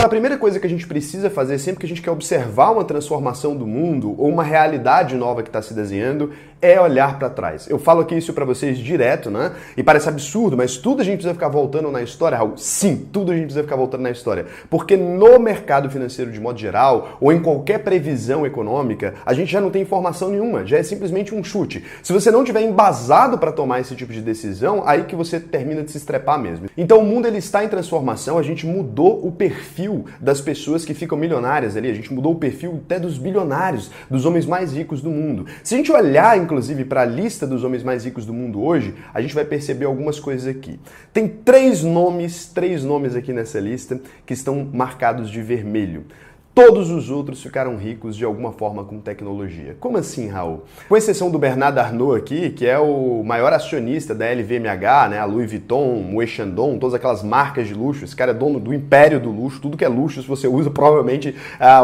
Agora, a primeira coisa que a gente precisa fazer sempre que a gente quer observar uma transformação do mundo ou uma realidade nova que está se desenhando é olhar para trás. Eu falo aqui isso para vocês direto, né? E parece absurdo, mas tudo a gente precisa ficar voltando na história, Raul. Sim, tudo a gente precisa ficar voltando na história. Porque no mercado financeiro de modo geral, ou em qualquer previsão econômica, a gente já não tem informação nenhuma, já é simplesmente um chute. Se você não tiver embasado para tomar esse tipo de decisão, aí que você termina de se estrepar mesmo. Então o mundo ele está em transformação, a gente mudou o perfil das pessoas que ficam milionárias ali, a gente mudou o perfil até dos bilionários, dos homens mais ricos do mundo. Se a gente olhar, inclusive, para a lista dos homens mais ricos do mundo hoje, a gente vai perceber algumas coisas aqui. Tem três nomes aqui nessa lista que estão marcados de vermelho. Todos os outros ficaram ricos de alguma forma com tecnologia. Como assim, Raul? Com exceção do Bernard Arnault aqui, que é o maior acionista da LVMH, né, a Louis Vuitton, Moët Chandon, todas aquelas marcas de luxo. Esse cara é dono do império do luxo, tudo que é luxo, se você usa, provavelmente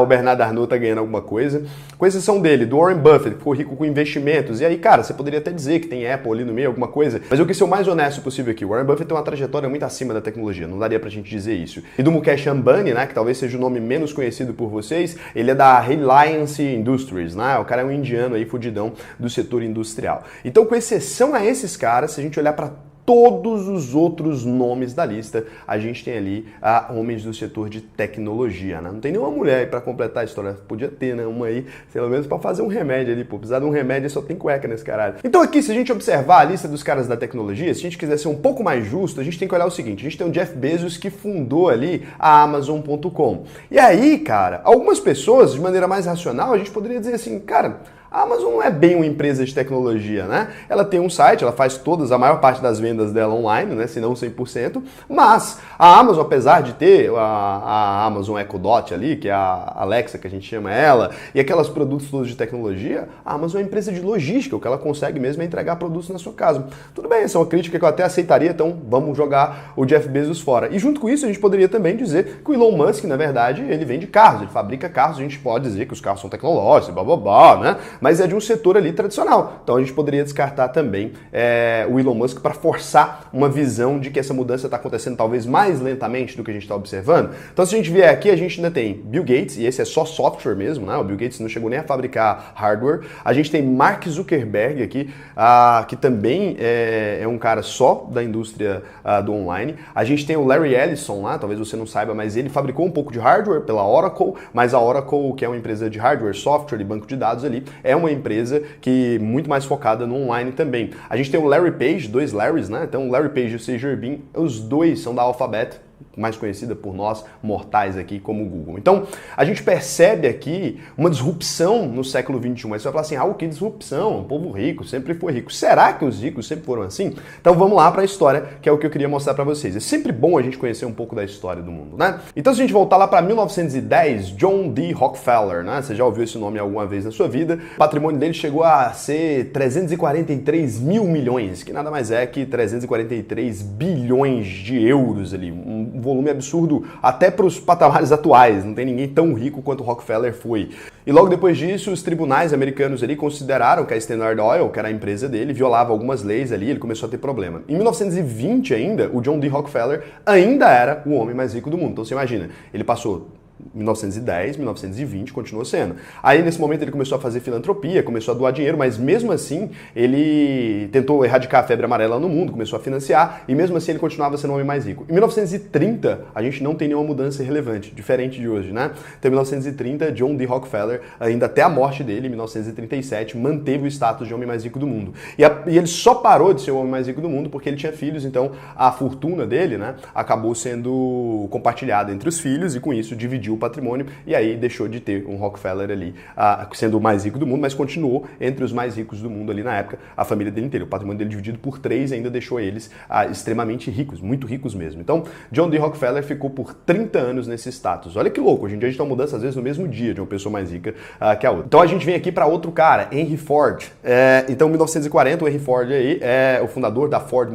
o Bernard Arnault tá ganhando alguma coisa. Com exceção dele, do Warren Buffett, que ficou rico com investimentos. E aí, cara, você poderia até dizer que tem Apple ali no meio, alguma coisa, mas eu quis ser o mais honesto possível aqui. O Warren Buffett tem uma trajetória muito acima da tecnologia, não daria pra gente dizer isso. E do Mukesh Ambani, né, que talvez seja o nome menos conhecido por vocês, ele é da Reliance Industries, né? O cara é um indiano aí, fudidão do setor industrial. Então, com exceção a esses caras, se a gente olhar para todos os outros nomes da lista, a gente tem ali homens do setor de tecnologia, né? Não tem nenhuma mulher aí para completar a história. Podia ter, né? Uma aí, pelo menos para fazer um remédio ali, pô. Precisar de um remédio só tem cueca nesse caralho. Então aqui, se a gente observar a lista dos caras da tecnologia, se a gente quiser ser um pouco mais justo, a gente tem que olhar o seguinte, a gente tem o Jeff Bezos que fundou ali a Amazon.com. E aí, cara, algumas pessoas, de maneira mais racional, a gente poderia dizer assim, cara, a Amazon não é bem uma empresa de tecnologia, né? Ela tem um site, ela faz a maior parte das vendas dela online, né? Se não 100%, mas a Amazon, apesar de ter a Amazon Echo Dot ali, que é a Alexa que a gente chama ela, e aqueles produtos todos de tecnologia, a Amazon é uma empresa de logística, o que ela consegue mesmo é entregar produtos na sua casa. Tudo bem, essa é uma crítica que eu até aceitaria, então vamos jogar o Jeff Bezos fora. E junto com isso, a gente poderia também dizer que o Elon Musk, na verdade, ele vende carros, ele fabrica carros, a gente pode dizer que os carros são tecnológicos, blá blá blá, né? Mas é de um setor ali tradicional. Então a gente poderia descartar também o Elon Musk para forçar uma visão de que essa mudança está acontecendo talvez mais lentamente do que a gente está observando. Então se a gente vier aqui, a gente ainda tem Bill Gates, e esse é só software mesmo, né? O Bill Gates não chegou nem a fabricar hardware. A gente tem Mark Zuckerberg aqui, que também é um cara só da indústria do online. A gente tem o Larry Ellison lá, talvez você não saiba, mas ele fabricou um pouco de hardware pela Oracle, mas a Oracle, que é uma empresa de hardware, software e banco de dados ali, é uma empresa que muito mais focada no online também. A gente tem o Larry Page, dois Larrys, né? Então o Larry Page e o Sergey Brin, os dois são da Alphabet, mais conhecida por nós mortais aqui como Google. Então, a gente percebe aqui uma disrupção no século XXI. Mas você vai falar assim, que disrupção? O povo rico sempre foi rico. Será que os ricos sempre foram assim? Então vamos lá para a história, que é o que eu queria mostrar para vocês. É sempre bom a gente conhecer um pouco da história do mundo, né? Então, se a gente voltar lá para 1910, John D. Rockefeller, né? Você já ouviu esse nome alguma vez na sua vida? O patrimônio dele chegou a ser 343 mil milhões, que nada mais é que 343 bilhões de euros ali, um volume absurdo até para os patamares atuais, não tem ninguém tão rico quanto Rockefeller foi. E logo depois disso, os tribunais americanos ali consideraram que a Standard Oil, que era a empresa dele, violava algumas leis ali, ele começou a ter problema. Em 1920 ainda, o John D. Rockefeller ainda era o homem mais rico do mundo. Então você imagina, ele passou 1910, 1920, continuou sendo. Aí, nesse momento, ele começou a fazer filantropia, começou a doar dinheiro, mas mesmo assim, ele tentou erradicar a febre amarela no mundo, começou a financiar, e mesmo assim ele continuava sendo o homem mais rico. Em 1930, a gente não tem nenhuma mudança relevante, diferente de hoje, né? Então, em 1930, John D. Rockefeller, ainda até a morte dele, em 1937, manteve o status de homem mais rico do mundo. E ele só parou de ser o homem mais rico do mundo porque ele tinha filhos, então a fortuna dele, né, acabou sendo compartilhada entre os filhos, e com isso dividiu o patrimônio, e aí deixou de ter um Rockefeller ali sendo o mais rico do mundo, mas continuou entre os mais ricos do mundo ali na época, a família dele inteira. O patrimônio dele dividido por 3 ainda deixou eles extremamente ricos, muito ricos mesmo. Então, John D. Rockefeller ficou por 30 anos nesse status. Olha que louco, hoje em dia a gente tem uma mudança às vezes no mesmo dia de uma pessoa mais rica que a outra. Então a gente vem aqui para outro cara, Henry Ford. Então, em 1940, o Henry Ford aí é o fundador da Ford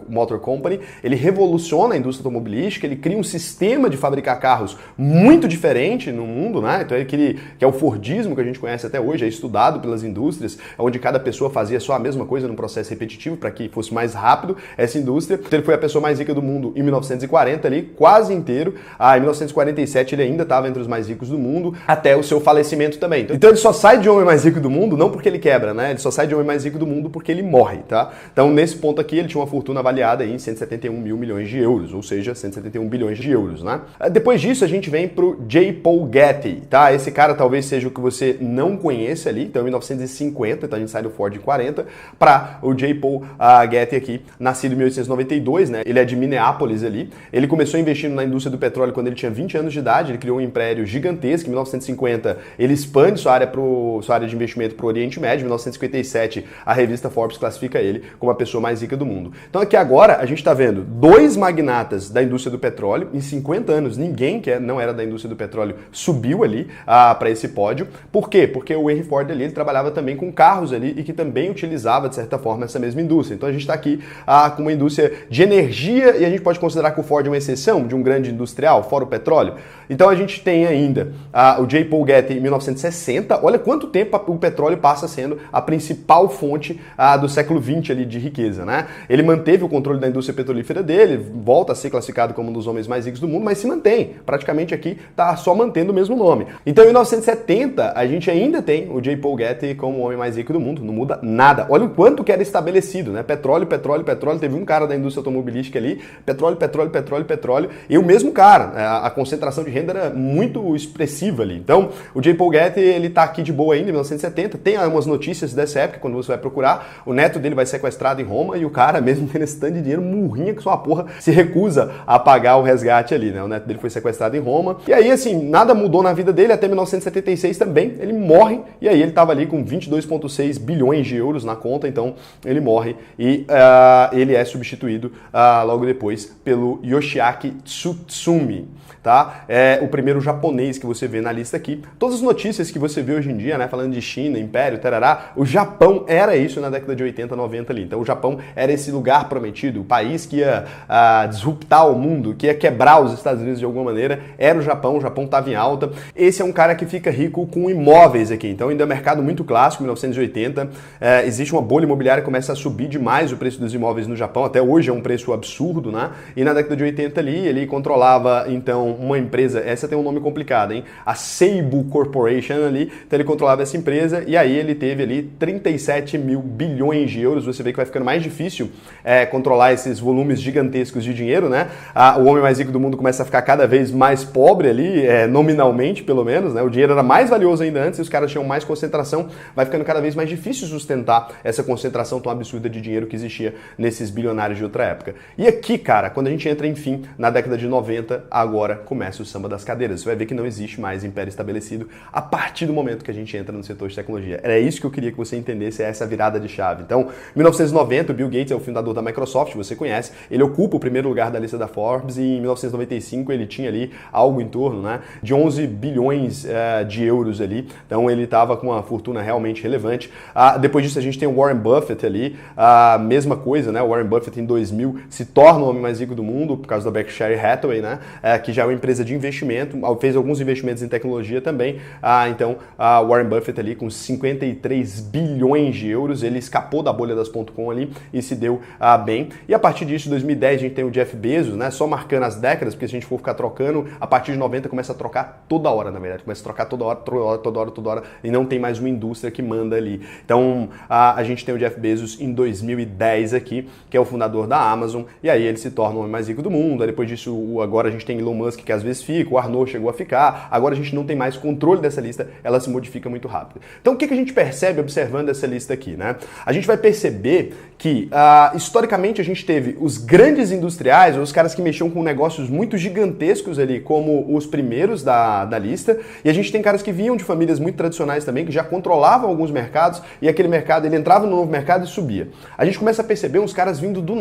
Motor Company. Ele revoluciona a indústria automobilística, ele cria um sistema de fabricar carros muito muito diferente no mundo, né? Então que é o Fordismo que a gente conhece até hoje, é estudado pelas indústrias, onde cada pessoa fazia só a mesma coisa num processo repetitivo para que fosse mais rápido essa indústria. Então ele foi a pessoa mais rica do mundo em 1940 ali, quase inteiro. Em 1947 ele ainda estava entre os mais ricos do mundo, até o seu falecimento também. Então ele só sai de homem mais rico do mundo, não porque ele quebra, né? Ele só sai de homem mais rico do mundo porque ele morre, tá? Então nesse ponto aqui ele tinha uma fortuna avaliada em 171 mil milhões de euros, ou seja, 171 bilhões de euros, né? Depois disso a gente vem pro J. Paul Getty, tá? Esse cara talvez seja o que você não conheça ali, então em 1950, então a gente sai do Ford em 40, para o J. Paul Getty aqui, nascido em 1892, né? Ele é de Minneapolis ali. Ele começou investindo na indústria do petróleo quando ele tinha 20 anos de idade, ele criou um império gigantesco. Em 1950 ele expande sua área de investimento para o Oriente Médio. Em 1957 a revista Forbes classifica ele como a pessoa mais rica do mundo. Então aqui agora a gente está vendo dois magnatas da indústria do petróleo. Em 50 anos ninguém que não era da indústria do petróleo subiu ali para esse pódio. Por quê? Porque o Henry Ford ali ele trabalhava também com carros ali e que também utilizava de certa forma essa mesma indústria. Então a gente está aqui com uma indústria de energia e a gente pode considerar que o Ford é uma exceção de um grande industrial, fora o petróleo. Então a gente tem ainda o J. Paul Getty em 1960. Olha quanto tempo o petróleo passa sendo a principal fonte do século XX ali de riqueza, né? Ele manteve o controle da indústria petrolífera dele, volta a ser classificado como um dos homens mais ricos do mundo, mas se mantém. Praticamente aqui está só mantendo o mesmo nome. Então em 1970 a gente ainda tem o J. Paul Getty como o homem mais rico do mundo. Não muda nada. Olha o quanto que era estabelecido, né? Petróleo, petróleo, petróleo. Teve um cara da indústria automobilística ali, petróleo, petróleo, petróleo, petróleo. E o mesmo cara. A concentração de renda era muito expressiva ali. Então, o J. Paul Getty, ele tá aqui de boa ainda, em 1970. Tem umas notícias dessa época, quando você vai procurar. O neto dele vai sequestrado em Roma e o cara, mesmo tendo esse tanto de dinheiro, murrinha que só uma porra, se recusa a pagar o resgate ali, né? O neto dele foi sequestrado em Roma. E aí, assim, nada mudou na vida dele até 1976 também. Ele morre e aí ele tava ali com 22,6 bilhões de euros na conta, então ele morre e ele é substituído logo depois pelo Yoshiaki Tsutsumi, tá? É o primeiro japonês que você vê na lista aqui. Todas as notícias que você vê hoje em dia, né, falando de China, Império, tarará, o Japão era isso na década de 80, 90 ali. Então o Japão era esse lugar prometido, o país que ia disruptar o mundo, que ia quebrar os Estados Unidos de alguma maneira, era o Japão estava em alta. Esse é um cara que fica rico com imóveis aqui, então ainda é um mercado muito clássico, 1980, existe uma bolha imobiliária que começa a subir demais o preço dos imóveis no Japão, até hoje é um preço absurdo, né? E na década de 80 ali, ele controlava, então, uma empresa, essa tem um nome complicado, hein? A Seibu Corporation ali, então ele controlava essa empresa e aí ele teve ali 37 mil bilhões de euros, você vê que vai ficando mais difícil controlar esses volumes gigantescos de dinheiro, né? O homem mais rico do mundo começa a ficar cada vez mais pobre ali, nominalmente pelo menos, né? O dinheiro era mais valioso ainda antes e os caras tinham mais concentração, vai ficando cada vez mais difícil sustentar essa concentração tão absurda de dinheiro que existia nesses bilionários de outra época. E aqui, cara, quando a gente entra, enfim, na década de 90, agora começa o samba das cadeiras. Você vai ver que não existe mais império estabelecido a partir do momento que a gente entra no setor de tecnologia. Era isso que eu queria que você entendesse, essa virada de chave. Então, 1990, o Bill Gates é o fundador da Microsoft, você conhece, ele ocupa o primeiro lugar da lista da Forbes e em 1995 ele tinha ali algo em torno, né, de 11 bilhões de euros ali, então ele estava com uma fortuna realmente relevante. Depois disso a gente tem o Warren Buffett ali, a mesma coisa, né, o Warren Buffett em 2000 se torna o homem mais rico do mundo por causa da Berkshire Hathaway, né, que já é uma empresa de investimento, fez alguns investimentos em tecnologia também. Então Warren Buffett ali com 53 bilhões de euros, ele escapou da bolha das .com ali e se deu bem. E a partir disso, em 2010, a gente tem o Jeff Bezos, né, só marcando as décadas, porque se a gente for ficar trocando, a partir de 90 começa a trocar toda hora, na verdade, começa a trocar toda hora, e não tem mais uma indústria que manda ali. Então, a gente tem o Jeff Bezos em 2010 aqui, que é o fundador da Amazon, e aí ele se torna o homem mais rico do mundo. Aí depois disso, agora a gente tem Elon Musk, que às vezes fica, o Arnaud chegou a ficar, agora a gente não tem mais controle dessa lista, ela se modifica muito rápido. Então, o que a gente percebe observando essa lista aqui, né? A gente vai perceber que, historicamente, a gente teve os grandes industriais, ou os caras que mexiam com negócios muito gigantescos ali, como os primeiros da lista, e a gente tem caras que vinham de famílias muito tradicionais também, que já controlavam alguns mercados, e aquele mercado, ele entrava no novo mercado e subia. A gente começa a perceber uns caras vindo do